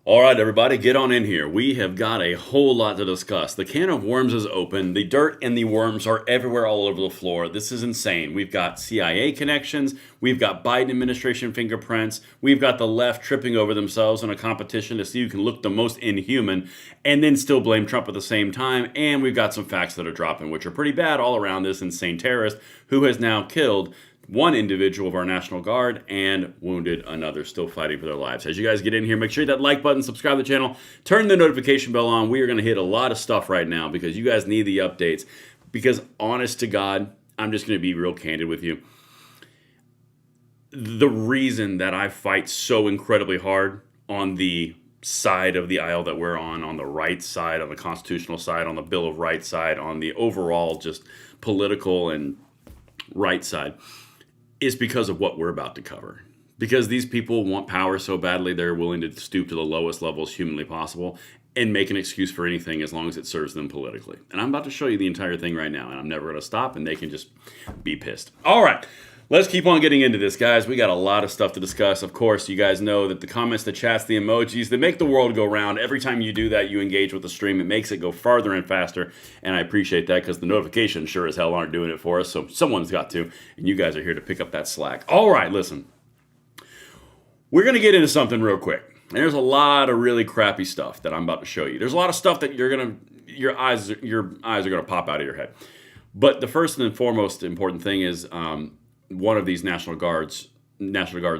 All right, everybody, get on in here. We have got a whole lot to discuss. The can of worms is open. The dirt and the worms are everywhere all over the floor. This is insane. We've got CIA connections. We've got Biden administration fingerprints. We've got the left tripping over themselves in a competition to see who can look the most inhuman and then still blame Trump at the same time. And we've got some facts that are dropping, which are pretty bad all around this insane terrorist who has now killed one individual of our National Guard and wounded another, still fighting for their lives. As you guys get in here, make sure you hit that like button, subscribe to the channel, turn the notification bell on. We are going to hit a lot of stuff right now because you guys need the updates. Because honest to God, I'm just going to be real candid with you. The reason that I fight so incredibly hard on the side of the aisle that we're on the right side, on the constitutional side, on the Bill of Rights side, on the overall just political and right side, is because of what we're about to cover. Because these people want power so badly, they're willing to stoop to the lowest levels humanly possible and make an excuse for anything as long as it serves them politically. And I'm about to show you the entire thing right now, and I'm never going to stop, and they can just be pissed. All right, let's keep on getting into this, guys. We got a lot of stuff to discuss. Of course, you guys know that the comments, the chats, the emojis, they make the world go round. Every time you do that, you engage with the stream. It makes it go farther and faster, and I appreciate that because the notifications sure as hell aren't doing it for us, so someone's got to, and you guys are here to pick up that slack. All right, listen. We're going to get into something real quick. And there's a lot of really crappy stuff that I'm about to show you. There's a lot of stuff that your eyes are going to pop out of your head. But the first and foremost important thing is one of these National Guard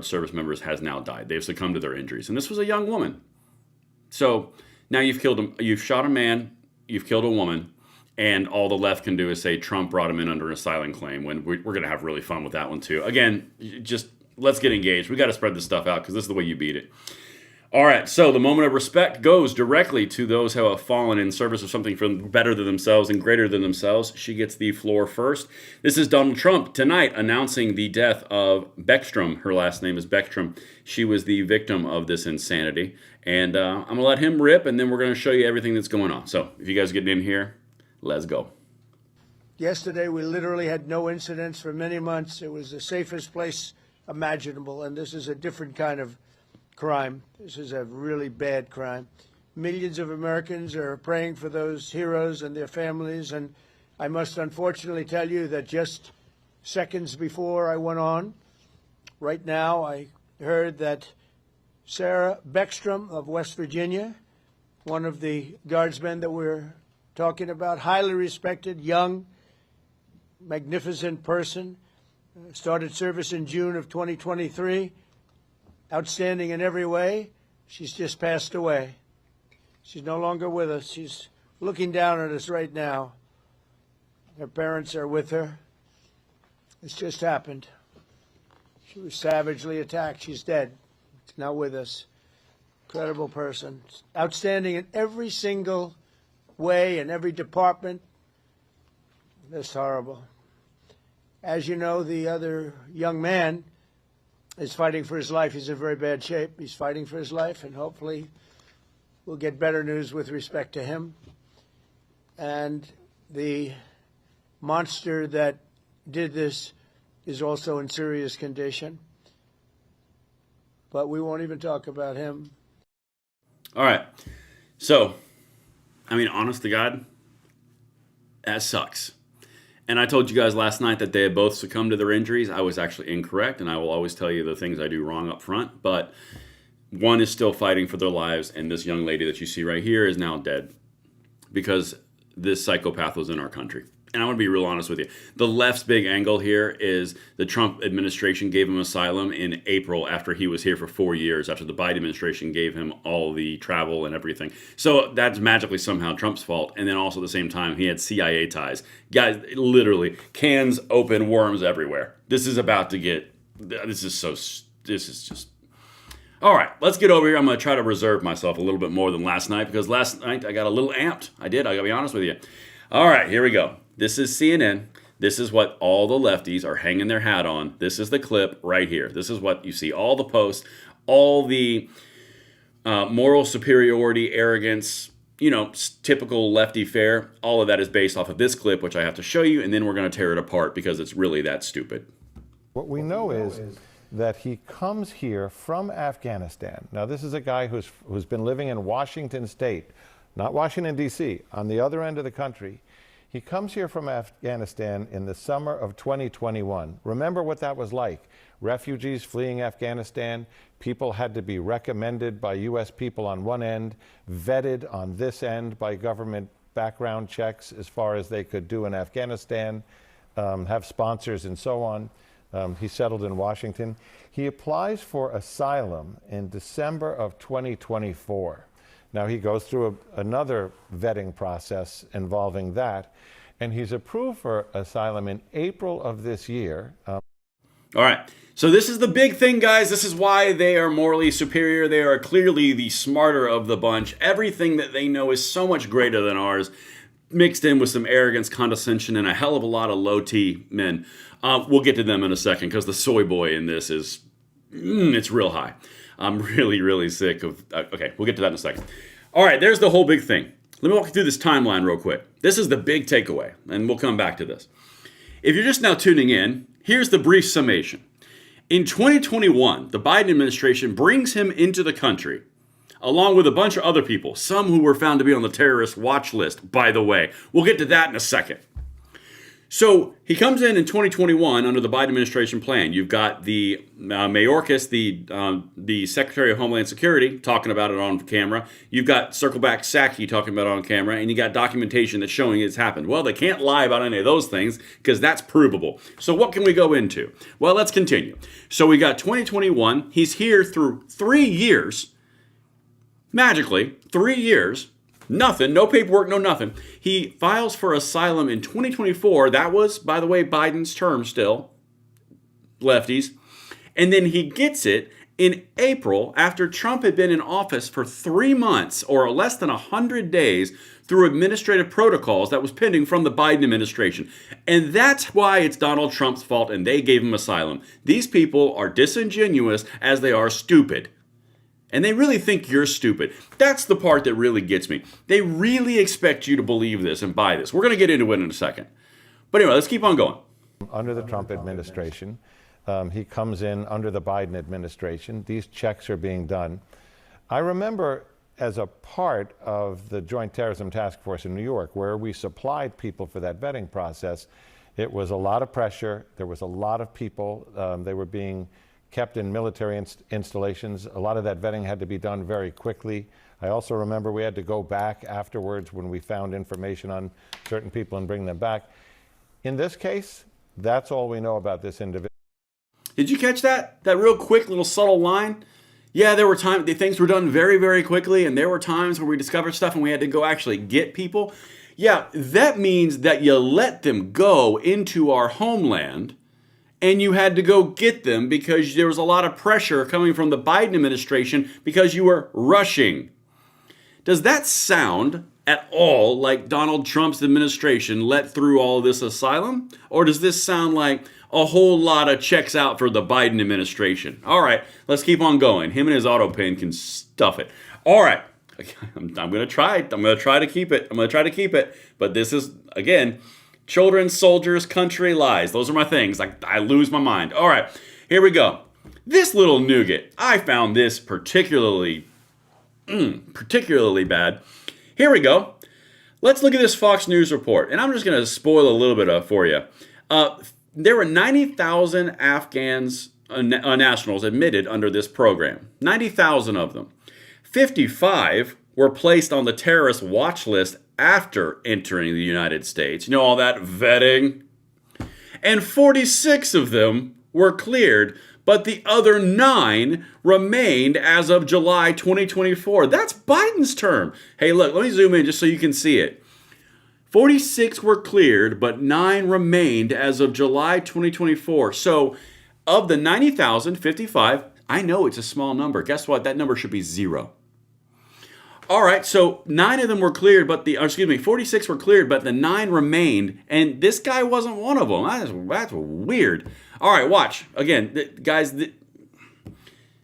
service members has now died. They've succumbed to their injuries. And this was a young woman. So now you've shot a man, you've killed a woman, and all the left can do is say Trump brought him in under an asylum claim, when we're going to have really fun with that one too. Again, just let's get engaged. We got to spread this stuff out because this is the way you beat it. All right, so the moment of respect goes directly to those who have fallen in service of something better than themselves and greater than themselves. She gets the floor first. This is Donald Trump tonight announcing the death of Beckstrom. Her last name is Beckstrom. She was the victim of this insanity. And I'm going to let him rip, and then we're going to show you everything that's going on. So if you guys get in here, let's go. Yesterday, we literally had no incidents for many months. It was the safest place imaginable, and this is a different kind of crime. This is a really bad crime. Millions of Americans are praying for those heroes and their families, and I must unfortunately tell you that just seconds before I went on, right now, I heard that Sarah Beckstrom of West Virginia, one of the guardsmen that we're talking about, highly respected, young, magnificent person, started service in June of 2023. Outstanding in every way. She's just passed away. She's no longer with us. She's looking down at us right now. Her parents are with her. It's just happened. She was savagely attacked. She's dead. She's not with us. Incredible person. Outstanding in every single way, in every department. That's horrible. As you know, the other young man is fighting for his life. He's in very bad shape. He's fighting for his life, and hopefully we'll get better news with respect to him. And the monster that did this is also in serious condition. But we won't even talk about him. All right. So, I mean, honest to God, that sucks. And I told you guys last night that they had both succumbed to their injuries. I was actually incorrect, and I will always tell you the things I do wrong up front. But one is still fighting for their lives, and this young lady that you see right here is now dead because this psychopath was in our country. And I want to be real honest with you. The left's big angle here is the Trump administration gave him asylum in April after he was here for 4 years, after the Biden administration gave him all the travel and everything. So that's magically somehow Trump's fault. And then also at the same time, he had CIA ties. Guys, literally, cans open, worms everywhere. This is just... All right, let's get over here. I'm going to try to reserve myself a little bit more than last night because last night I got a little amped. I got to be honest with you. All right, here we go. This is CNN. This is what all the lefties are hanging their hat on. This is the clip right here. This is what you see. All the posts, all the moral superiority, arrogance, typical lefty fare. All of that is based off of this clip, which I have to show you, and then we're going to tear it apart because it's really that stupid. What we know is that he comes here from Afghanistan. Now, this is a guy who's been living in Washington State, not Washington, D.C., on the other end of the country. He comes here from Afghanistan in the summer of 2021. Remember what that was like. Refugees fleeing Afghanistan, people had to be recommended by U.S. people on one end, vetted on this end by government background checks as far as they could do in Afghanistan, have sponsors and so on. He settled in Washington. He applies for asylum in December of 2024. Now, he goes through another vetting process involving that, and he's approved for asylum in April of this year. All right. So this is the big thing, guys. This is why they are morally superior. They are clearly the smarter of the bunch. Everything that they know is so much greater than ours, mixed in with some arrogance, condescension, and a hell of a lot of low-T men. We'll get to them in a second, because the soy boy in this is, it's real high. I'm really, really sick of... okay, we'll get to that in a second. All right, there's the whole big thing. Let me walk you through this timeline real quick. This is the big takeaway, and we'll come back to this. If you're just now tuning in, here's the brief summation. In 2021, the Biden administration brings him into the country, along with a bunch of other people, some who were found to be on the terrorist watch list, by the way. We'll get to that in a second. So he comes in 2021 under the Biden administration plan. You've got the Mayorkas, the Secretary of Homeland Security, talking about it on camera. You've got Circleback Psaki talking about it on camera, and you got documentation that's showing it's happened. Well, they can't lie about any of those things because that's provable. So what can we go into? Well, let's continue. So we got 2021. He's here through 3 years. Magically, 3 years. Nothing, no paperwork, no nothing. He files for asylum in 2024. That was, by the way, Biden's term still, lefties. And then he gets it in April after Trump had been in office for 3 months or less than 100 days through administrative protocols that was pending from the Biden administration. And that's why it's Donald Trump's fault and they gave him asylum. These people are disingenuous as they are stupid. And they really think you're stupid. That's the part that really gets me. They really expect you to believe this and buy this. We're going to get into it in a second. But anyway, let's keep on going. Under the Trump administration, he comes in under the Biden administration. These checks are being done. I remember as a part of the Joint Terrorism Task Force in New York, where we supplied people for that vetting process, it was a lot of pressure. There was a lot of people. They were being kept in military installations. A lot of that vetting had to be done very quickly. I also remember we had to go back afterwards when we found information on certain people and bring them back. In this case, that's all we know about this individual. Did you catch that? That real quick little subtle line? Yeah, there were times things were done very, very quickly, and there were times where we discovered stuff and we had to go actually get people. Yeah, that means that you let them go into our homeland, and you had to go get them because there was a lot of pressure coming from the Biden administration because you were rushing. Does that sound at all like Donald Trump's administration let through all this asylum? Or does this sound like a whole lot of checks out for the Biden administration? All right, let's keep on going. Him and his auto pen can stuff it. All right, I'm going to try it. I'm going to try to keep it. But this is, again, children, soldiers, country, lies. Those are my things. I lose my mind. All right, here we go. This little nougat, I found this particularly bad. Here we go. Let's look at this Fox News report, and I'm just going to spoil a little bit for you. There were 90,000 Afghans nationals admitted under this program. 90,000 of them. 55 were placed on the terrorist watch list after entering the United States. You know, all that vetting. And 46 of them were cleared, but the other 9 remained as of July 2024. That's Biden's term. Hey, look, let me zoom in just so you can see it. 46 were cleared, but 9 remained as of July 2024. So of the 90,000, 55, I know it's a small number. Guess what? That number should be 0. All right, so 9 of them were cleared, 46 were cleared, but the 9 remained, and this guy wasn't one of them. That's weird. All right, watch. Again, guys,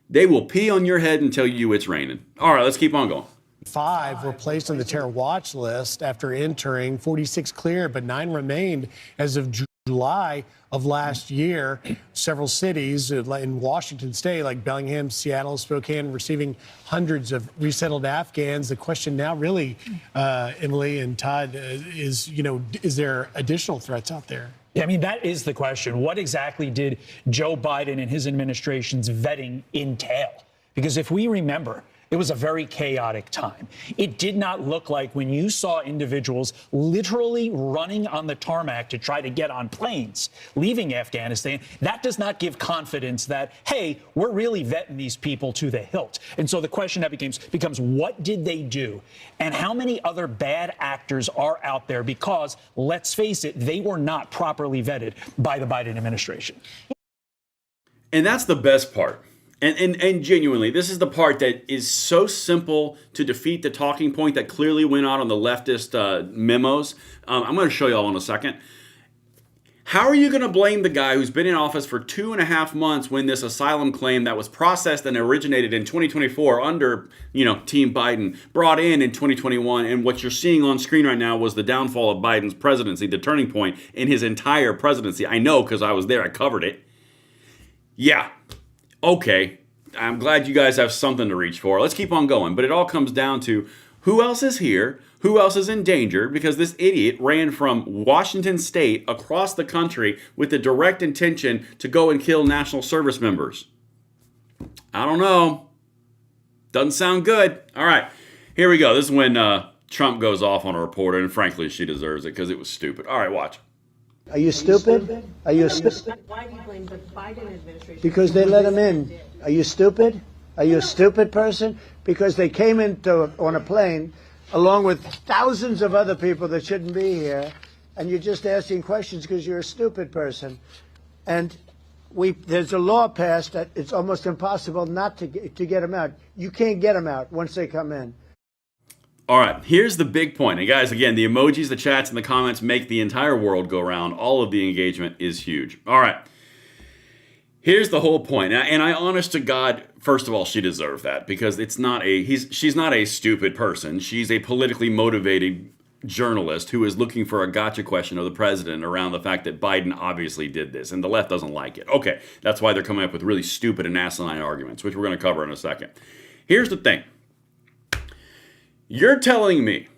they will pee on your head and tell you it's raining. All right, let's keep on going. 5 were placed on the terror watch list after entering, 46 cleared, but 9 remained as of June. July of last year, several cities in Washington state, like Bellingham, Seattle, Spokane, receiving hundreds of resettled Afghans. The question now really, Emily and Todd, is, is there additional threats out there? Yeah, I mean, that is the question. What exactly did Joe Biden and his administration's vetting entail? Because if we remember, it was a very chaotic time. It did not look like when you saw individuals literally running on the tarmac to try to get on planes, leaving Afghanistan. That does not give confidence that, hey, we're really vetting these people to the hilt. And so the question that becomes what did they do? And how many other bad actors are out there? Because, let's face it, they were not properly vetted by the Biden administration. And that's the best part. And genuinely, this is the part that is so simple to defeat the talking point that clearly went out on the leftist memos. I'm going to show you all in a second. How are you going to blame the guy who's been in office for 2.5 months when this asylum claim that was processed and originated in 2024 under, Team Biden, brought in 2021, and what you're seeing on screen right now was the downfall of Biden's presidency, the turning point in his entire presidency. I know because I was there, I covered it. Yeah. Okay, I'm glad you guys have something to reach for. Let's keep on going. But it all comes down to who else is here, who else is in danger, because this idiot ran from Washington state across the country with the direct intention to go and kill national service members. I don't know. Doesn't sound good. All right, here we go. This is when Trump goes off on a reporter, and frankly, she deserves it because it was stupid. All right, watch. Are you stupid? Are you stupid? Why do you blame the Biden administration? Because they let him in. Are you stupid? Are you a stupid person? Because they came on a plane along with thousands of other people that shouldn't be here, and you're just asking questions because you're a stupid person. And there's a law passed that it's almost impossible not to get them out. You can't get them out once they come in. All right, here's the big point. And guys, again, the emojis, the chats, and the comments make the entire world go round. All of the engagement is huge. All right, here's the whole point. And I honest to God, first of all, she deserves that because she's not a stupid person. She's a politically motivated journalist who is looking for a gotcha question of the president around the fact that Biden obviously did this, and the left doesn't like it. Okay, that's why they're coming up with really stupid and asinine arguments, which we're going to cover in a second. Here's the thing. You're telling me,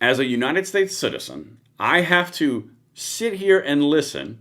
as a United States citizen, I have to sit here and listen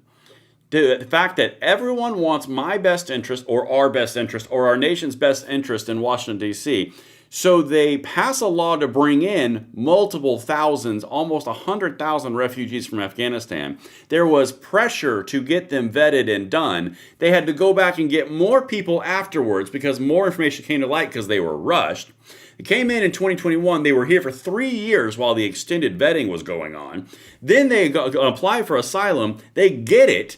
to the fact that everyone wants my best interest or our best interest or our nation's best interest in Washington, D.C., so they pass a law to bring in multiple thousands, almost 100,000 refugees from Afghanistan. There was pressure to get them vetted and done. They had to go back and get more people afterwards because more information came to light because they were rushed. It came in 2021. They were here for 3 years while the extended vetting was going on. Then they apply for asylum. They get it.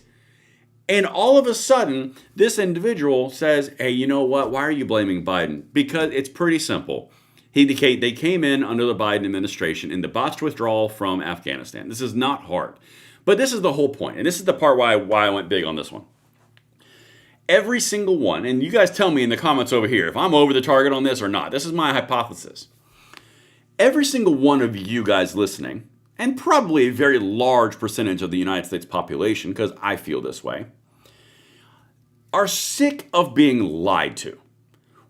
And all of a sudden, this individual says, hey, you know what? Why are you blaming Biden? Because it's pretty simple. They came in under the Biden administration in the botched withdrawal from Afghanistan. This is not hard. But this is the whole point. And this is the part why I went big on this one. Every single one, and you guys tell me in the comments over here if I'm over the target on this or not. This is my hypothesis. Every single one of you guys listening, and probably a very large percentage of the United States population, because I feel this way, are sick of being lied to.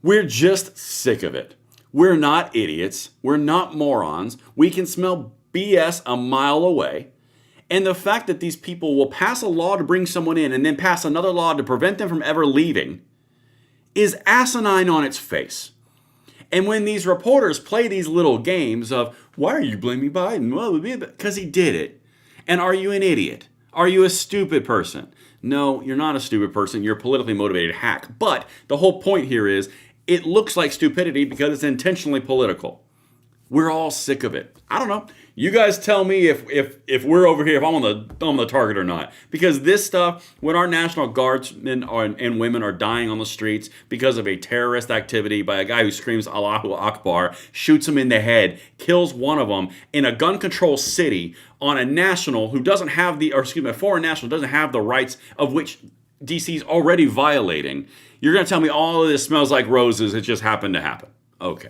We're just sick of it. We're not idiots. We're not morons. We can smell BS a mile away. And the fact that these people will pass a law to bring someone in and then pass another law to prevent them from ever leaving is asinine on its face. And when these reporters play these little games of, why are you blaming Biden? Well, because he did it. And are you an idiot? Are you a stupid person? No, you're not a stupid person. You're a politically motivated hack. But the whole point here is it looks like stupidity because it's intentionally political. We're all sick of it. I don't know. You guys tell me if we're over here, if I'm on the target or not. Because this stuff, when our National Guardsmen and women are dying on the streets because of a terrorist activity by a guy who screams Allahu Akbar, shoots him in the head, kills one of them in a gun control city on a national who doesn't have a foreign national doesn't have the rights of which DC's already violating. You're going to tell me all of this smells like roses. It just happened to happen. Okay.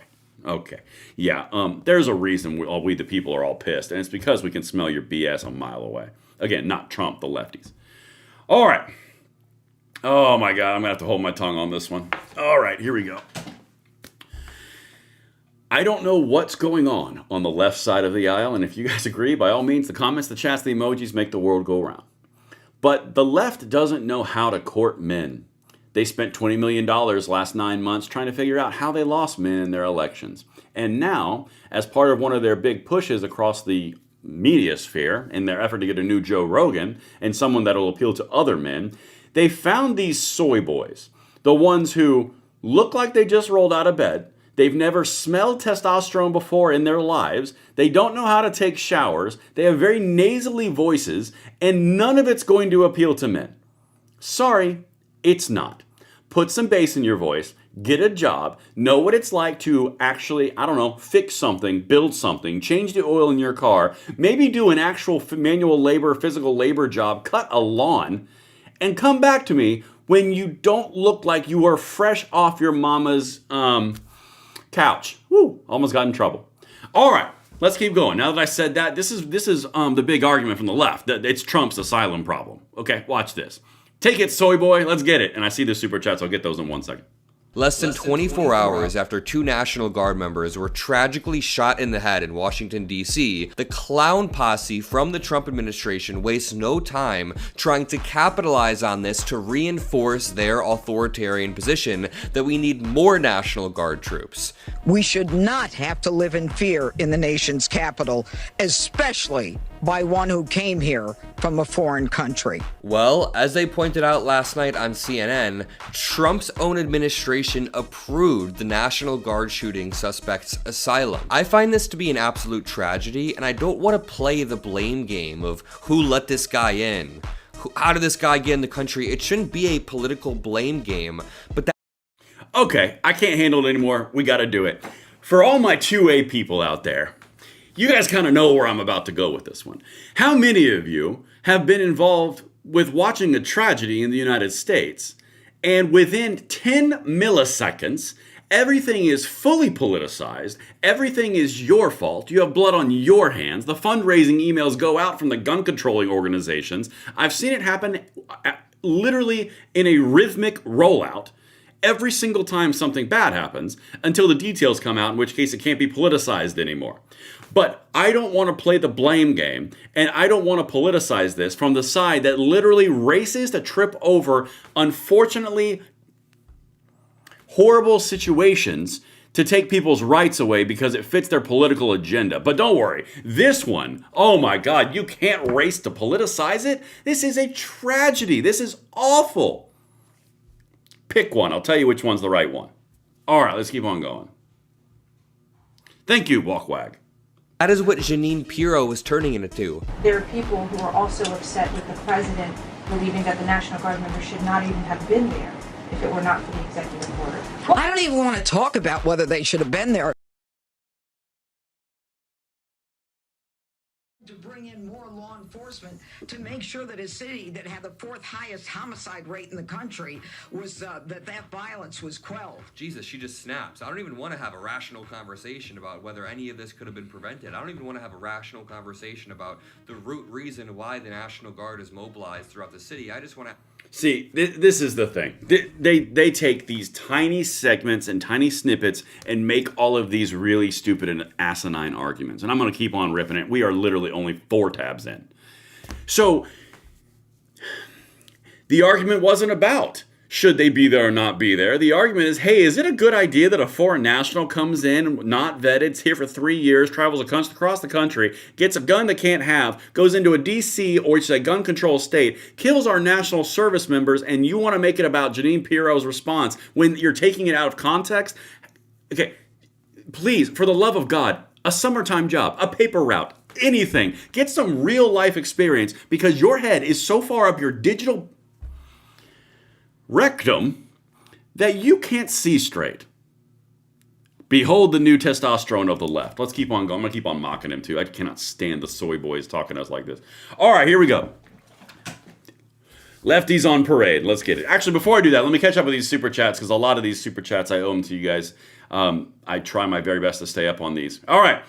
Yeah, there's a reason we the people are all pissed, and it's because we can smell your BS a mile away. Again, not Trump, the lefties. All right. Oh my God, I'm going to have to hold my tongue on this one. All right, here we go. I don't know what's going on the left side of the aisle, and if you guys agree, by all means, the comments, the chats, the emojis make the world go round. But the left doesn't know how to court men. They spent $20 million last 9 months trying to figure out how they lost men in their elections. And now, as part of one of their big pushes across the media sphere in their effort to get a new Joe Rogan and someone that will appeal to other men, they found these soy boys, the ones who look like they just rolled out of bed. They've never smelled testosterone before in their lives. They don't know how to take showers. They have very nasally voices, and none of it's going to appeal to men. Sorry, it's not. Put some bass in your voice, get a job, know what it's like to actually, I don't know, fix something, build something, change the oil in your car, maybe do an actual manual labor, physical labor job, cut a lawn, and come back to me when you don't look like you are fresh off your mama's couch. Woo, almost got in trouble. All right, let's keep going. Now that I said that, this is the big argument from the left, that it's Trump's asylum problem. Okay, watch this. Take it, soy boy, let's get it. And I see the super chats, I'll get those in 1 second. Less than 24 hours after 2 National Guard members were tragically shot in the head in Washington, D.C., the clown posse from the Trump administration wastes no time trying to capitalize on this to reinforce their authoritarian position that we need more National Guard troops. We should not have to live in fear in the nation's capital, especially by one who came here from a foreign country. Well, as they pointed out last night on CNN, Trump's own administration approved the National Guard shooting suspect's asylum. I find this to be an absolute tragedy, and I don't want to play the blame game of who let this guy in. How did this guy get in the country? It shouldn't be a political blame game, but that. Okay, I can't handle it anymore. We got to do it. For all my 2A people out there, you guys kind of know where I'm about to go with this one. How many of you have been involved with watching a tragedy in the United States, and within 10 milliseconds, everything is fully politicized, everything is your fault, you have blood on your hands, the fundraising emails go out from the gun controlling organizations. I've seen it happen literally in a rhythmic rollout every single time something bad happens until the details come out, in which case it can't be politicized anymore. But I don't want to play the blame game, and I don't want to politicize this from the side that literally races to trip over, unfortunately, horrible situations to take people's rights away because it fits their political agenda. But don't worry, this one, oh my God, you can't race to politicize it. This is a tragedy. This is awful. Pick one. I'll tell you which one's the right one. All right, let's keep on going. Thank you, Walkwag. That is what Jeanine Pirro was turning it into. There are people who are also upset with the president believing that the National Guard members should not even have been there if it were not for the executive order. Well, I don't even want to talk about whether they should have been there. To bring in more law enforcement to make sure that a city that had the 4th highest homicide rate in the country was that violence was quelled. Jesus, she just snaps. I don't even want to have a rational conversation about whether any of this could have been prevented. I don't even want to have a rational conversation about the root reason why the National Guard is mobilized throughout the city. I just want to. See, this is the thing. They take these tiny segments and tiny snippets and make all of these really stupid and asinine arguments. And I'm going to keep on ripping it. We are literally only 4 tabs in. So, the argument wasn't about should they be there or not be there. The argument is, hey, is it a good idea that a foreign national comes in, not vetted, is here for 3 years, travels across the country, gets a gun they can't have, goes into a DC or it's a gun control state, kills our national service members, and you want to make it about Jeanine Pirro's response when you're taking it out of context? Okay, please, for the love of God, a summertime job, a paper route, anything. Get some real life experience because your head is so far up your digital rectum that you can't see straight. Behold the new testosterone of the left. Let's keep on going. I'm going to keep on mocking him too. I cannot stand the soy boys talking to us like this. All right, here we go. Lefties on parade. Let's get it. Actually, before I do that, let me catch up with these super chats because a lot of these super chats, I owe them to you guys. I try my very best to stay up on these. All right.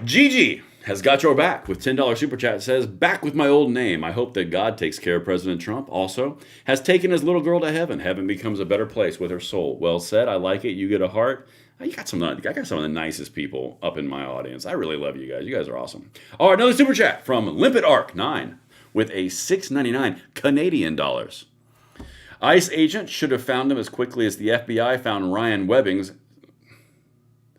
Gigi has got your back with $10 super chat. Says, back with my old name. I hope that God takes care of President Trump. Also, has taken his little girl to heaven. Heaven becomes a better place with her soul. Well said. I like it. You get a heart. I got some of the nicest people up in my audience. I really love you guys. You guys are awesome. All right, another super chat from Limpet Arc 9 with a $6.99 Canadian dollars. ICE agent should have found him as quickly as the FBI found Ryan Webbing's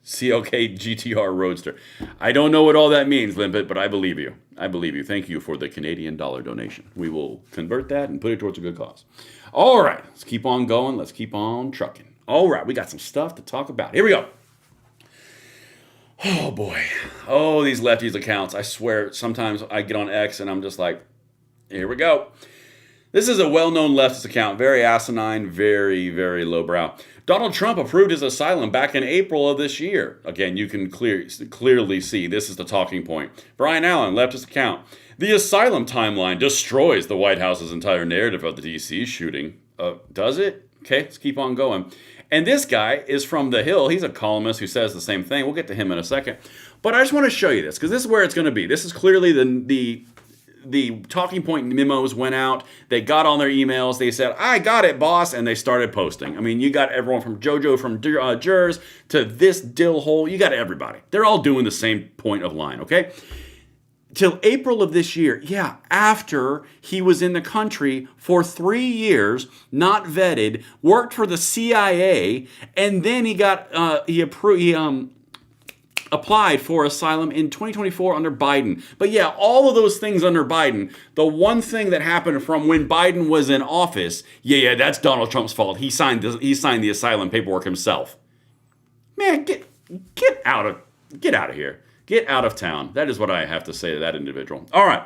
CLK GTR Roadster. I don't know what all that means, Limpet, but I believe you. I believe you. Thank you for the Canadian dollar donation. We will convert that and put it towards a good cause. All right, let's keep on going. Let's keep on trucking. All right, we got some stuff to talk about. Here we go. Oh, boy. Oh, these lefties accounts. I swear, sometimes I get on X and I'm just like, here we go. This is a well-known leftist account, very asinine, very, very lowbrow. Donald Trump approved his asylum back in April of this year. Again, you can clearly see this is the talking point. Brian Allen, leftist account. The asylum timeline destroys the White House's entire narrative of the D.C. shooting. Does it? Okay, let's keep on going. And this guy is from The Hill. He's a columnist who says the same thing. We'll get to him in a second. But I just want to show you this, because this is where it's going to be. This is clearly the talking point memos went out. They got on their emails. They said, I got it, boss. And they started posting. I mean, you got everyone from JoJo from Jers to this dill hole. You got everybody. They're all doing the same point of line, okay? Till April of this year, after he was in the country for 3 years, not vetted, worked for the CIA, and then he applied for asylum in 2024 under Biden. But all of those things under Biden, the one thing that happened from when Biden was in office, that's Donald Trump's fault. He signed the asylum paperwork himself. Man, get out of here. Get out of town. That is what I have to say to that individual. All right.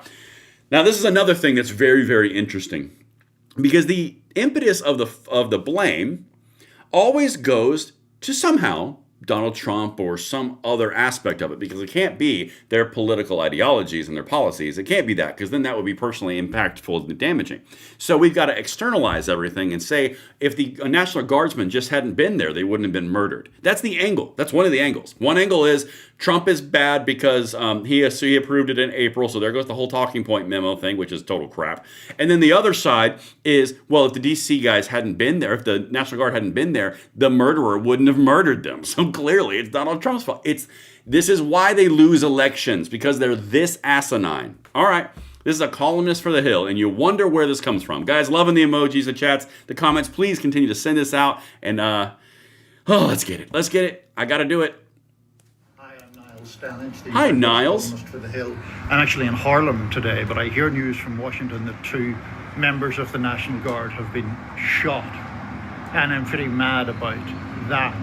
Now, this is another thing that's very, very interesting, because the impetus of the blame always goes to somehow Donald Trump or some other aspect of it, because it can't be their political ideologies and their policies. It can't be that, because then that would be personally impactful and damaging. So we've got to externalize everything and say, if the National Guardsmen just hadn't been there, they wouldn't have been murdered. That's the angle. That's one of the angles. One angle is Trump is bad because he approved it in April, so there goes the whole talking point memo thing, which is total crap. And then the other side is, well, if the DC guys hadn't been there, if the National Guard hadn't been there, the murderer wouldn't have murdered them. So clearly, it's Donald Trump's fault. This is why they lose elections, because they're this asinine. All right, this is a columnist for The Hill, and you wonder where this comes from. Guys, loving the emojis, the chats, the comments. Please continue to send this out, and let's get it. Let's get it. I got to do it. Hi, Niles. For The Hill. I'm actually in Harlem today, but I hear news from Washington that 2 members of the National Guard have been shot, and I'm pretty mad about that.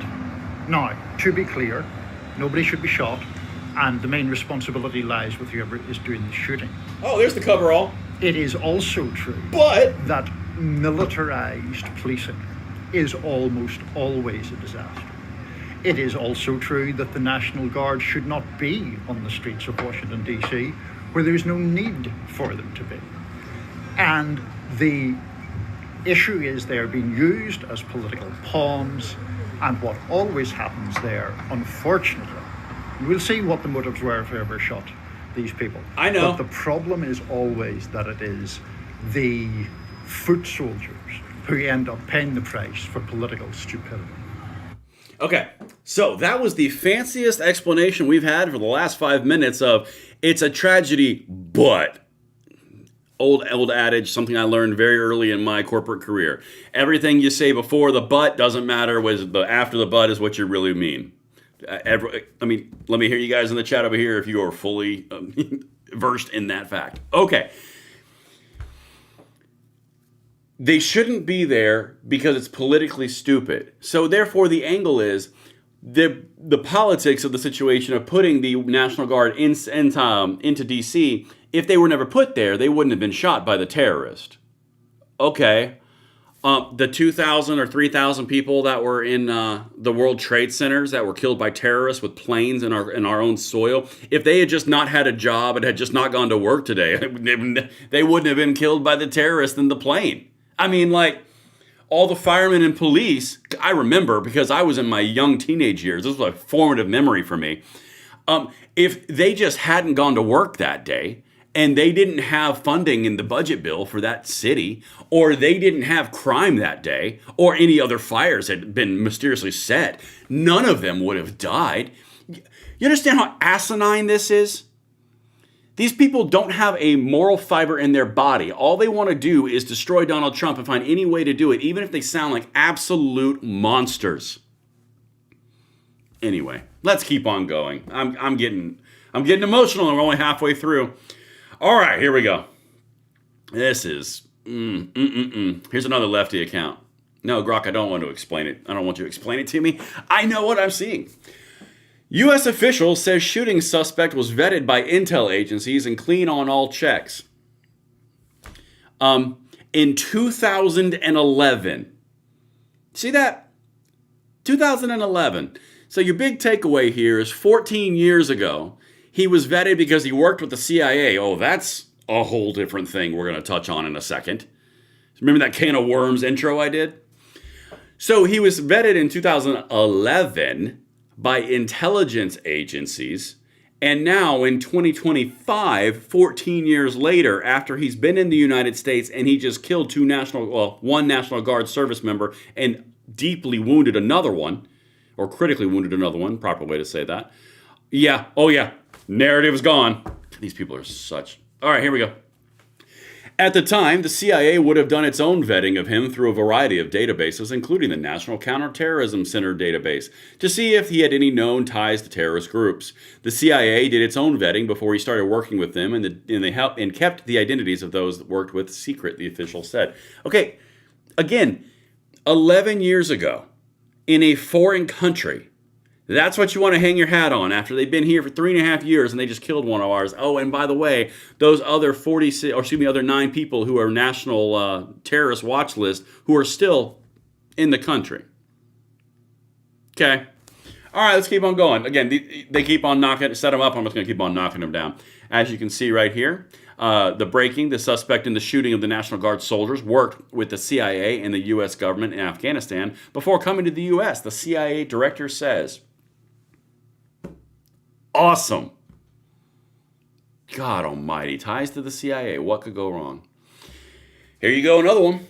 Now, to be clear, nobody should be shot, and the main responsibility lies with whoever is doing the shooting. Oh, there's the coverall. It is also true that militarized policing is almost always a disaster. It is also true that the National Guard should not be on the streets of Washington, D.C., where there's no need for them to be. And the issue is they're being used as political pawns, and what always happens there, unfortunately, we'll see what the motives were if they ever shot these people. I know. But the problem is always that it is the foot soldiers who end up paying the price for political stupidity. Okay, so that was the fanciest explanation we've had for the last 5 minutes of it's a tragedy, but old adage, something I learned very early in my corporate career. Everything you say before the but doesn't matter. After the but is what you really mean. Let me hear you guys in the chat over here if you are fully versed in that fact. Okay. They shouldn't be there because it's politically stupid. So therefore, the angle is the politics of the situation of putting the National Guard into D.C. If they were never put there, they wouldn't have been shot by the terrorist. Okay. The 2,000 or 3,000 people that were in the World Trade Centers that were killed by terrorists with planes in our own soil, if they had just not had a job and had just not gone to work today, they wouldn't have been killed by the terrorists in the plane. I mean, like, all the firemen and police, I remember because I was in my young teenage years. This was a formative memory for me. If they just hadn't gone to work that day, and they didn't have funding in the budget bill for that city, or they didn't have crime that day, or any other fires had been mysteriously set, none of them would have died. You understand how asinine this is? These people don't have a moral fiber in their body. All they want to do is destroy Donald Trump and find any way to do it, even if they sound like absolute monsters. Anyway, let's keep on going. I'm getting emotional, and we're only halfway through. All right, here we go. This is Here's another lefty account. No, Grok, I don't want to explain it. I don't want you to explain it to me. I know what I'm seeing. U.S. official says shooting suspect was vetted by intel agencies and clean on all checks. In 2011. See that? 2011. So your big takeaway here is 14 years ago, he was vetted because he worked with the CIA. Oh, that's a whole different thing we're going to touch on in a second. Remember that can of worms intro I did? So he was vetted in 2011 by intelligence agencies. And now in 2025, 14 years later, after he's been in the United States and he just killed one National Guard service member and deeply wounded another one, or critically wounded another one, proper way to say that. Yeah, oh yeah, narrative's gone. These people are such... All right, here we go. At the time, the CIA would have done its own vetting of him through a variety of databases, including the National Counterterrorism Center database, to see if he had any known ties to terrorist groups. The CIA did its own vetting before he started working with them, and kept the identities of those that worked with secret, the official said. Okay, again, 11 years ago, in a foreign country, that's what you want to hang your hat on after they've been here for 3.5 years and they just killed one of ours. Oh, and by the way, those other other 9 people who are national terrorist watch list who are still in the country. Okay. All right, let's keep on going. Again, they keep on set them up. I'm just going to keep on knocking them down. As you can see right here, the suspect in the shooting of the National Guard soldiers worked with the CIA and the U.S. government in Afghanistan before coming to the U.S. The CIA director says, awesome. God almighty. Ties to the CIA. What could go wrong? Here you go, another one.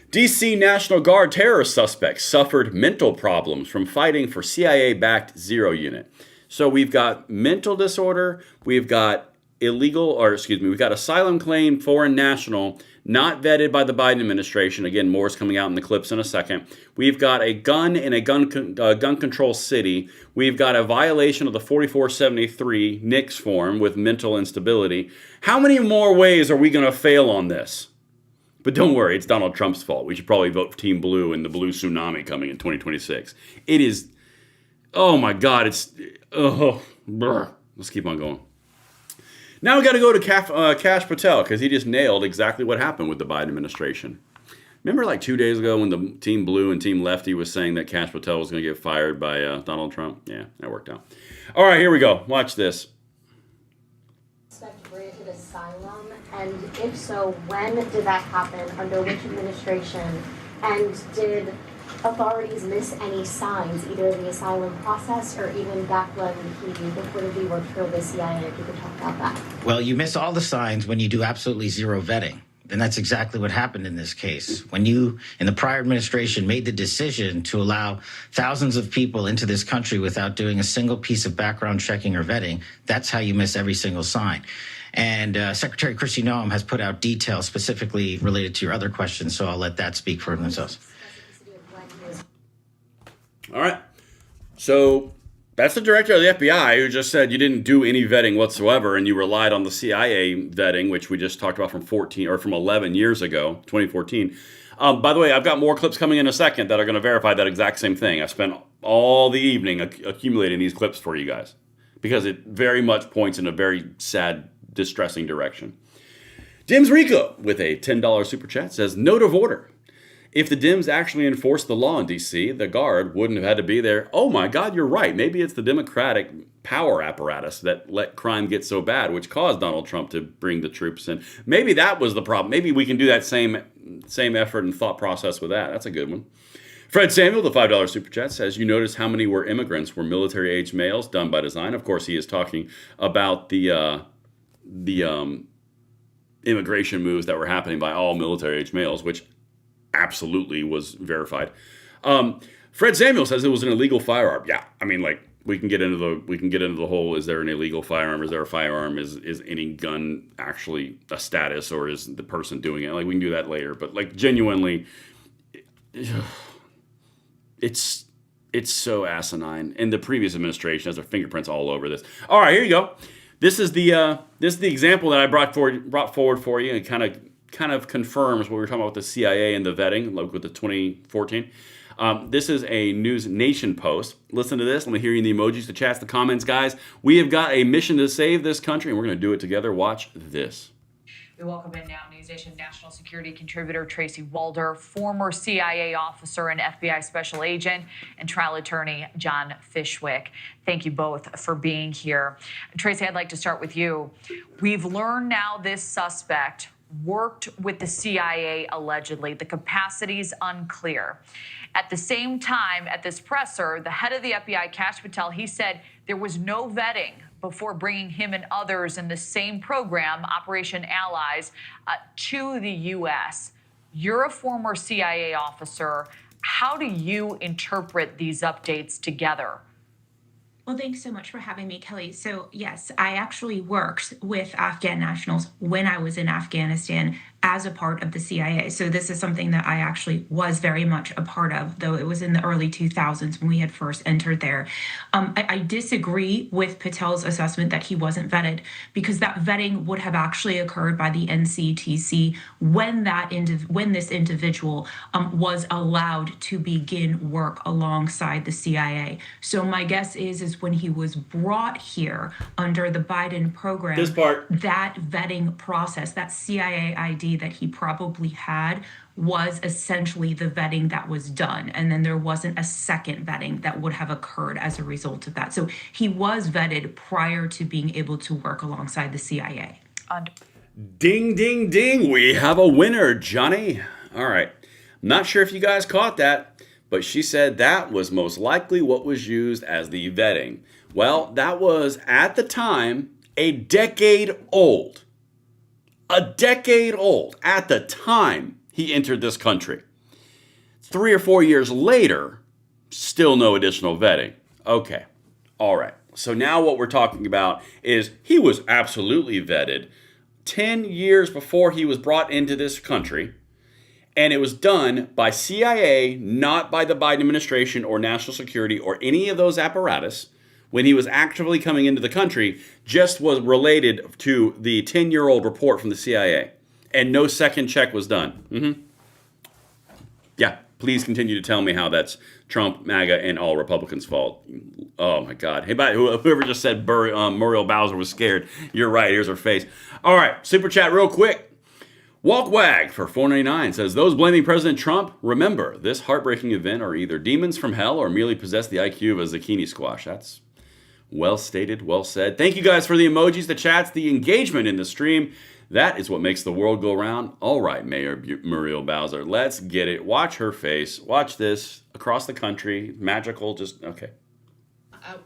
D.C. National Guard terrorist suspect suffered mental problems from fighting for CIA-backed Zero Unit. So we've got mental disorder. We've got we've got asylum claim, foreign national, not vetted by the Biden administration. Again, more is coming out in the clips in a second. We've got a gun in a gun control city. We've got a violation of the 4473 NICS form with mental instability. How many more ways are we going to fail on this? But don't worry, it's Donald Trump's fault. We should probably vote for Team Blue in the blue tsunami coming in 2026. It is, oh my God, it's, let's keep on going. Now we got to go to Kash Patel because he just nailed exactly what happened with the Biden administration. Remember like 2 days ago when the Team Blue and Team Lefty was saying that Kash Patel was going to get fired by Donald Trump? Yeah, that worked out. All right, here we go. Watch this. Granted asylum, and if so, when did that happen? Under which administration? And did authorities miss any signs, either in the asylum process or even back when he reportedly worked for the CIA? If you could talk about that. Well, you miss all the signs when you do absolutely zero vetting. And that's exactly what happened in this case. When you, in the prior administration, made the decision to allow thousands of people into this country without doing a single piece of background checking or vetting, that's how you miss every single sign. And Secretary Kristi Noem has put out details specifically related to your other questions, so I'll let that speak for themselves. All right. So that's the director of the FBI who just said you didn't do any vetting whatsoever and you relied on the CIA vetting, which we just talked about from 11 years ago, 2014. By the way, I've got more clips coming in a second that are going to verify that exact same thing. I spent all the evening accumulating these clips for you guys because it very much points in a very sad, distressing direction. Dims Rico with a $10 super chat says, note of order. If the Dems actually enforced the law in D.C., the Guard wouldn't have had to be there. Oh my God, you're right. Maybe it's the Democratic power apparatus that let crime get so bad, which caused Donald Trump to bring the troops in. Maybe that was the problem. Maybe we can do that same effort and thought process with that. That's a good one. Fred Samuel, the $5 super chat, says, you notice how many were immigrants, were military-age males, done by design. Of course, he is talking about the immigration moves that were happening by all military-age males, which absolutely was verified. Fred Samuel says it was an illegal firearm. Yeah, I mean, like, we can get into the whole, is there an illegal firearm? Is there a firearm? Is any gun actually a status, or is the person doing it? Like, we can do that later. But, like, genuinely, it's so asinine. And the previous administration has their fingerprints all over this. All right, here you go. This is the example that I brought forward for you, and kind of confirms what we were talking about with the CIA and the vetting, like with the 2014. This is a News Nation post. Listen to this. Let me hear you in the emojis, the chats, the comments, guys. We have got a mission to save this country, and we're going to do it together. Watch this. We welcome in now News Nation national security contributor Tracy Walder, former CIA officer and FBI special agent, and trial attorney John Fishwick. Thank you both for being here. Tracy, I'd like to start with you. We've learned now this suspect worked with the CIA allegedly. The capacity's unclear. At the same time, at this presser, the head of the FBI, Kash Patel, he said there was no vetting before bringing him and others in the same program, Operation Allies, to the U.S. You're a former CIA officer. How do you interpret these updates together? Well, thanks so much for having me, Kelly. So, yes, I actually worked with Afghan nationals when I was in Afghanistan as a part of the CIA. So this is something that I actually was very much a part of, though it was in the early 2000s when we had first entered there. I disagree with Patel's assessment that he wasn't vetted, because that vetting would have actually occurred by the NCTC when this individual was allowed to begin work alongside the CIA. So my guess is when he was brought here under the Biden program, that vetting process, that CIA ID that he probably had, was essentially the vetting that was done. And then there wasn't a second vetting that would have occurred as a result of that. So he was vetted prior to being able to work alongside the CIA. Ding, ding, ding. We have a winner, Johnny. All right. Not sure if you guys caught that, but she said that was most likely what was used as the vetting. Well, that was, at the time, a decade old. A decade old at the time he entered this country. 3 or 4 years later, still no additional vetting. Okay, all right. So now what we're talking about is he was absolutely vetted 10 years before he was brought into this country, and it was done by CIA, not by the Biden administration or national security or any of those apparatus. When he was actively coming into the country, just was related to the 10-year-old report from the CIA. And no second check was done. Yeah, please continue to tell me how that's Trump, MAGA, and all Republicans' fault. Oh, my God. Hey, whoever just said Muriel Bowser was scared, you're right. Here's her face. All right, super chat real quick. Walkwag for $4.99 says, those blaming President Trump, remember, this heartbreaking event are either demons from hell or merely possess the IQ of a zucchini squash. That's well stated, well said. Thank you guys for the emojis, the chats, the engagement in the stream. That is what makes the world go round. All right, Mayor Muriel Bowser, let's get it. Watch her face. Watch this across the country. Magical, just, okay.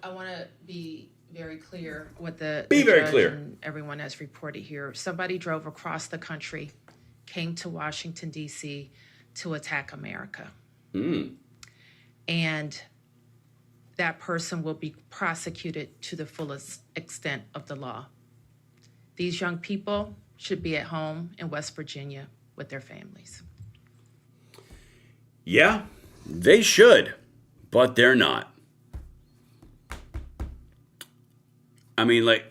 I want to be very clear what the very judge clear. And everyone has reported here. Somebody drove across the country, came to Washington, D.C. to attack America. And that person will be prosecuted to the fullest extent of the law. These young people should be at home in West Virginia with their families. Yeah, they should, but they're not. I mean, like,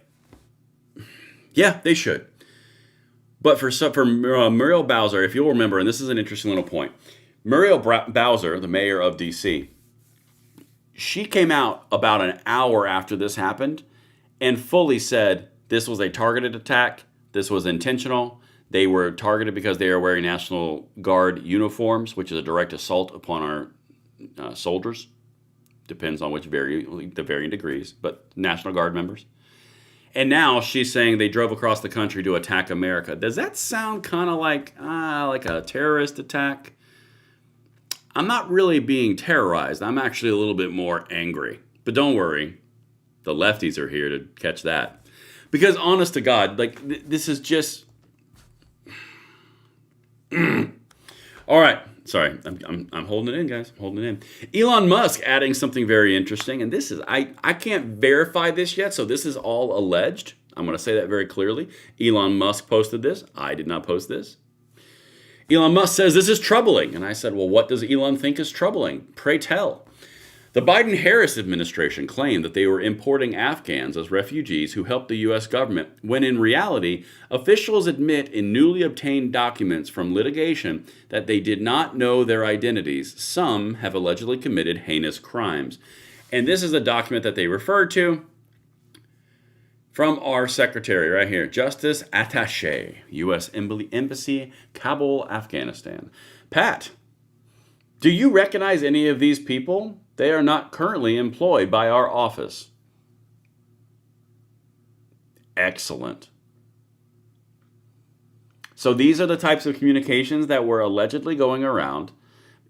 yeah, they should. But for Muriel Bowser, if you'll remember, and this is an interesting little point, Muriel Bowser, the mayor of D.C., she came out about an hour after this happened and fully said this was a targeted attack. This was intentional. They were targeted because they are wearing National Guard uniforms, which is a direct assault upon our soldiers. Depends on the varying degrees, but National Guard members. And now she's saying they drove across the country to attack America. Does that sound kind of like a terrorist attack? I'm not really being terrorized. I'm actually a little bit more angry. But don't worry, the lefties are here to catch that. Because honest to God, like this is just... All right. Sorry, I'm holding it in, guys. I'm holding it in. Elon Musk adding something very interesting, and this is I can't verify this yet, so this is all alleged. I'm going to say that very clearly. Elon Musk posted this. I did not post this. Elon Musk says this is troubling, and I said, well, what does Elon think is troubling? Pray tell. The Biden-Harris administration claimed that they were importing Afghans as refugees who helped the U.S. government, when in reality, officials admit in newly obtained documents from litigation that they did not know their identities. Some have allegedly committed heinous crimes. And this is a document that they referred to from our secretary right here, Justice Attaché, U.S. Embassy, Kabul, Afghanistan. Pat, do you recognize any of these people? They are not currently employed by our office. Excellent. So these are the types of communications that were allegedly going around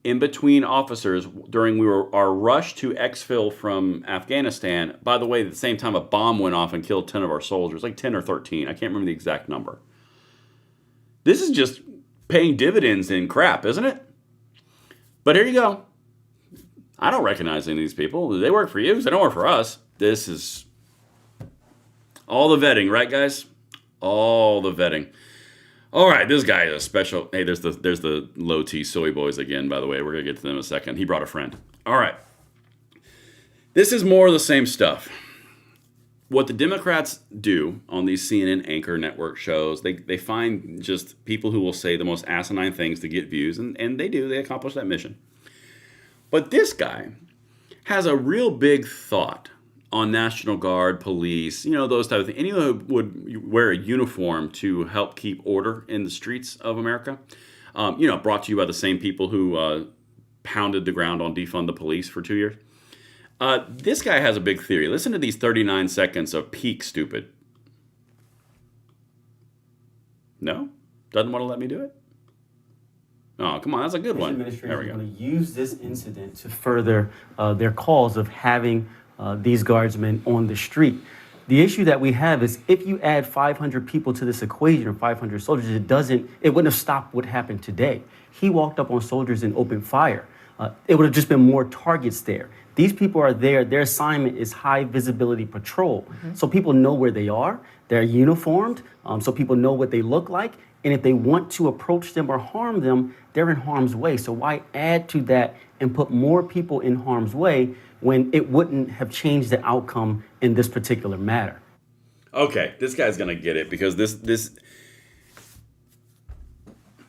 in between officers during our rush to exfil from Afghanistan. By the way, at the same time, a bomb went off and killed 10 of our soldiers, like 10 or 13. I can't remember the exact number. This is just paying dividends in crap, isn't it? But here you go. I don't recognize any of these people. They work for you. They don't work for us. This is all the vetting, right, guys? All the vetting. All right, this guy is a special. Hey, there's the low T soy boys again, by the way. We're going to get to them in a second. He brought a friend. All right. This is more of the same stuff. What the Democrats do on these CNN anchor network shows, they find just people who will say the most asinine things to get views, and they do. They accomplish that mission. But this guy has a real big thought on National Guard, police, those type of things. Anyone who would wear a uniform to help keep order in the streets of America, brought to you by the same people who pounded the ground on defund the police for 2 years. This guy has a big theory. Listen to these 39 seconds of peak stupid. No? Doesn't want to let me do it? Oh, come on, that's a good one. There we go. Going to use this incident to further their cause of having these guardsmen on the street. The issue that we have is if you add 500 people to this equation or 500 soldiers, it wouldn't have stopped what happened today. He walked up on soldiers and opened fire. It would have just been more targets there. These people are there. Their assignment is high visibility patrol. So people know where they are. They're uniformed, so people know what they look like. And if they want to approach them or harm them, they're in harm's way. So why add to that and put more people in harm's way when it wouldn't have changed the outcome in this particular matter? Okay, this guy's gonna get it because this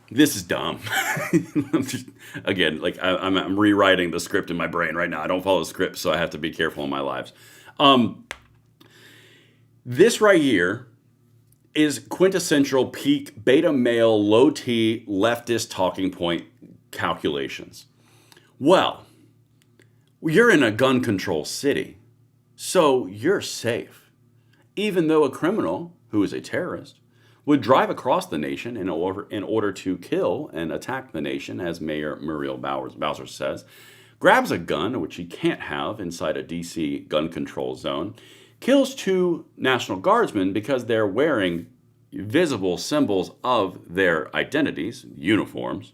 is dumb. I'm rewriting the script in my brain right now. I don't follow the script, so I have to be careful in my lives. This right here is quintessential peak beta male low T leftist talking point calculations. Well, you're in a gun control city, so you're safe. Even though a criminal who is a terrorist would drive across the nation in order to kill and attack the nation, as Mayor Muriel Bowser says, grabs a gun, which he can't have inside a DC gun control zone, kills 2 National Guardsmen because they're wearing visible symbols of their identities, uniforms,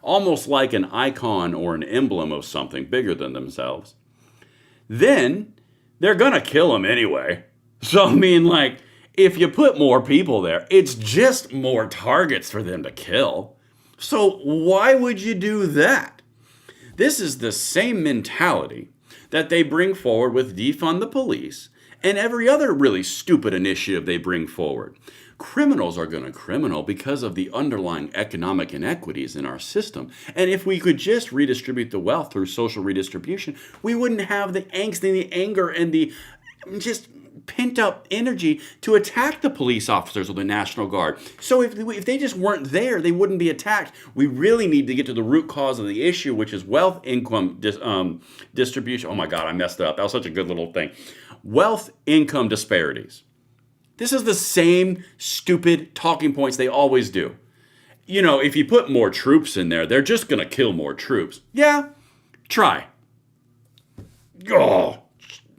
almost like an icon or an emblem of something bigger than themselves. Then they're gonna kill them anyway. So, if you put more people there, it's just more targets for them to kill. So why would you do that? This is the same mentality that they bring forward with defund the police and every other really stupid initiative they bring forward. Criminals are going to criminal because of the underlying economic inequities in our system. And if we could just redistribute the wealth through social redistribution, we wouldn't have the angst and the anger and the just pent-up energy to attack the police officers or the National Guard. So if they just weren't there, they wouldn't be attacked. We really need to get to the root cause of the issue, which is wealth income distribution. Oh my God, I messed up. That was such a good little thing. Wealth income disparities. This is the same stupid talking points they always do. you know, if you put more troops in there, they're just going to kill more troops. Yeah, try. Oh,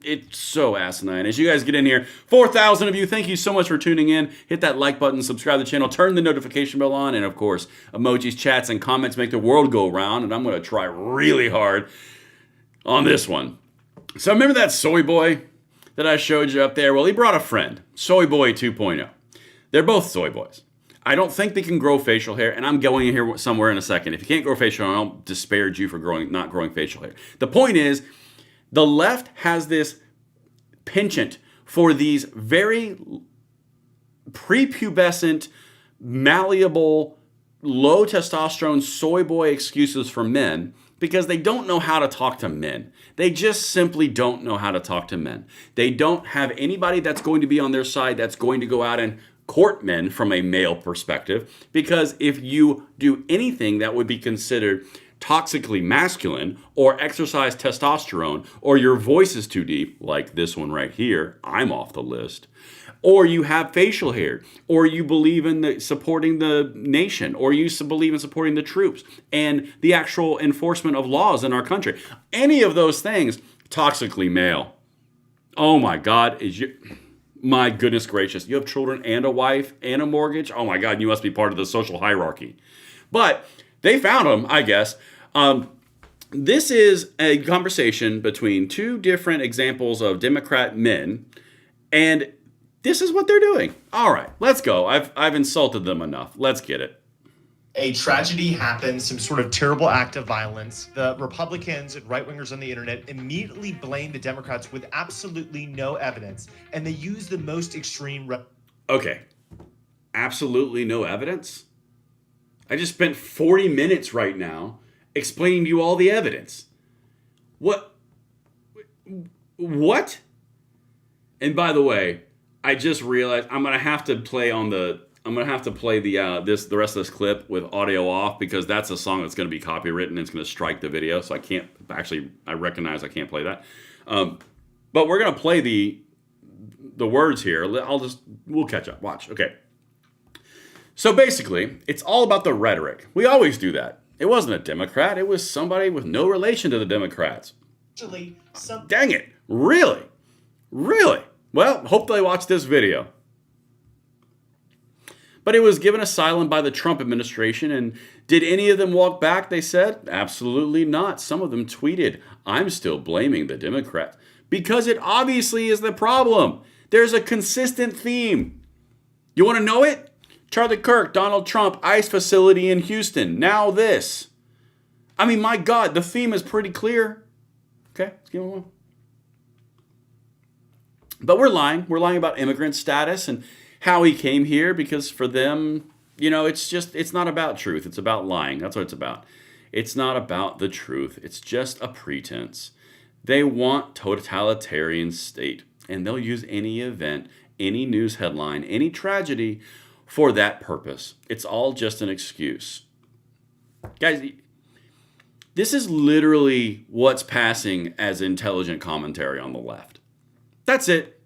it's so asinine. As you guys get in here, 4,000 of you, thank you so much for tuning in. Hit that like button, subscribe to the channel, turn the notification bell on, and of course, emojis, chats, and comments make the world go round, and I'm going to try really hard on this one. So remember that soy boy that I showed you up there? Well, he brought a friend, Soy Boy 2.0. They're both soy boys. I don't think they can grow facial hair, and I'm going in here somewhere in a second. If you can't grow facial hair, I don't disparage you for not growing facial hair. The point is, the left has this penchant for these very prepubescent, malleable, low testosterone soy boy excuses for men because they don't know how to talk to men. They just simply don't know how to talk to men. They don't have anybody that's going to be on their side that's going to go out and court men from a male perspective, because if you do anything that would be considered toxically masculine or exercise testosterone, or your voice is too deep, like this one right here, I'm off the list, or you have facial hair, or you believe in supporting the nation, or you believe in supporting the troops and the actual enforcement of laws in our country, any of those things, toxically male. Oh my God, my goodness gracious, you have children and a wife and a mortgage? Oh my God, you must be part of the social hierarchy. But they found them, I guess. This is a conversation between two different examples of Democrat men, and this is what they're doing. All right, let's go. I've insulted them enough. Let's get it. A tragedy happens, some sort of terrible act of violence. The Republicans and right-wingers on the internet immediately blame the Democrats with absolutely no evidence, and they use the most extreme... Okay, absolutely no evidence? I just spent 40 minutes right now explaining to you all the evidence. What? And by the way, I just realized I'm gonna have to play the rest of this clip with audio off, because that's a song that's gonna be copywritten and it's gonna strike the video. So I can't actually. I recognize I can't play that. But we're gonna play the words here. We'll catch up. Watch. Okay. So basically, it's all about the rhetoric. We always do that. It wasn't a Democrat. It was somebody with no relation to the Democrats. Dang it. Really? Really? Well, hope they watch this video. But it was given asylum by the Trump administration, and did any of them walk back, they said? Absolutely not. Some of them tweeted, I'm still blaming the Democrats. Because it obviously is the problem. There's a consistent theme. You want to know it? Charlie Kirk, Donald Trump, ICE facility in Houston. Now this. I mean, my God, the theme is pretty clear. Okay, let's give it one. But we're lying. We're lying about immigrant status and how he came here, because for them, you know, it's not about truth. It's about lying. That's what it's about. It's not about the truth. It's just a pretense. They want totalitarian state, and they'll use any event, any news headline, any tragedy for that purpose. It's all just an excuse. Guys, this is literally what's passing as intelligent commentary on the left. That's it.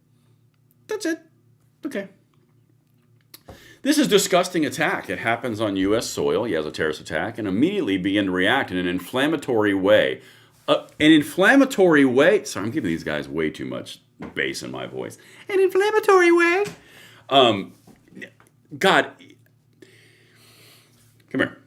That's it. Okay. This is a disgusting attack. It happens on U.S. soil. He has a terrorist attack, and immediately begin to react in an inflammatory way. Sorry, I'm giving these guys way too much bass in my voice. An inflammatory way. God, come here.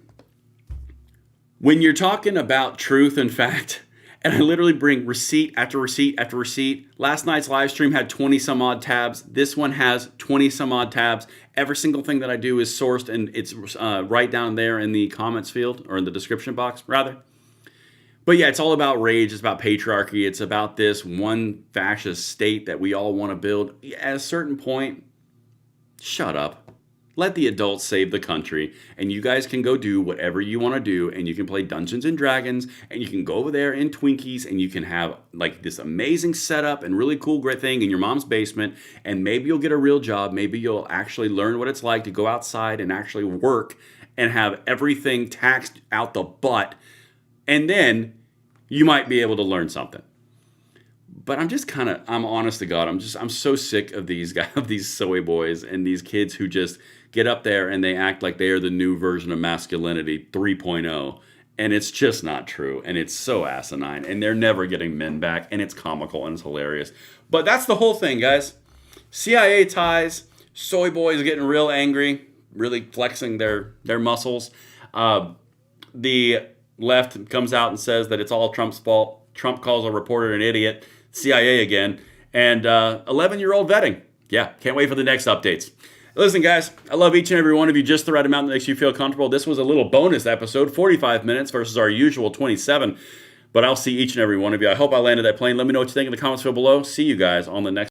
When you're talking about truth and fact, and I literally bring receipt after receipt after receipt. Last night's live stream had 20 some odd tabs. This one has 20 some odd tabs. Every single thing that I do is sourced, and it's right down there in the comments field, or in the description box, rather. But yeah, it's all about rage. It's about patriarchy. It's about this one fascist state that we all want to build. At a certain point, shut up. Let the adults save the country, and you guys can go do whatever you want to do, and you can play Dungeons and Dragons, and you can go over there in Twinkies, and you can have like this amazing setup and really cool, great thing in your mom's basement, and maybe you'll get a real job. Maybe you'll actually learn what it's like to go outside and actually work and have everything taxed out the butt, and then you might be able to learn something. But I'm honest to God, I'm so sick of these guys, of these soy boys and these kids who just get up there and they act like they are the new version of masculinity 3.0. And it's just not true. And it's so asinine. And they're never getting men back. And it's comical and it's hilarious. But that's the whole thing, guys. CIA ties, soy boys getting real angry, really flexing their muscles. The left comes out and says that it's all Trump's fault. Trump calls a reporter an idiot. CIA again. And 11-year-old vetting. Yeah, can't wait for the next updates. Listen, guys, I love each and every one of you just the right amount that makes you feel comfortable. This was a little bonus episode, 45 minutes versus our usual 27. But I'll see each and every one of you. I hope I landed that plane. Let me know what you think in the comments below. See you guys on the next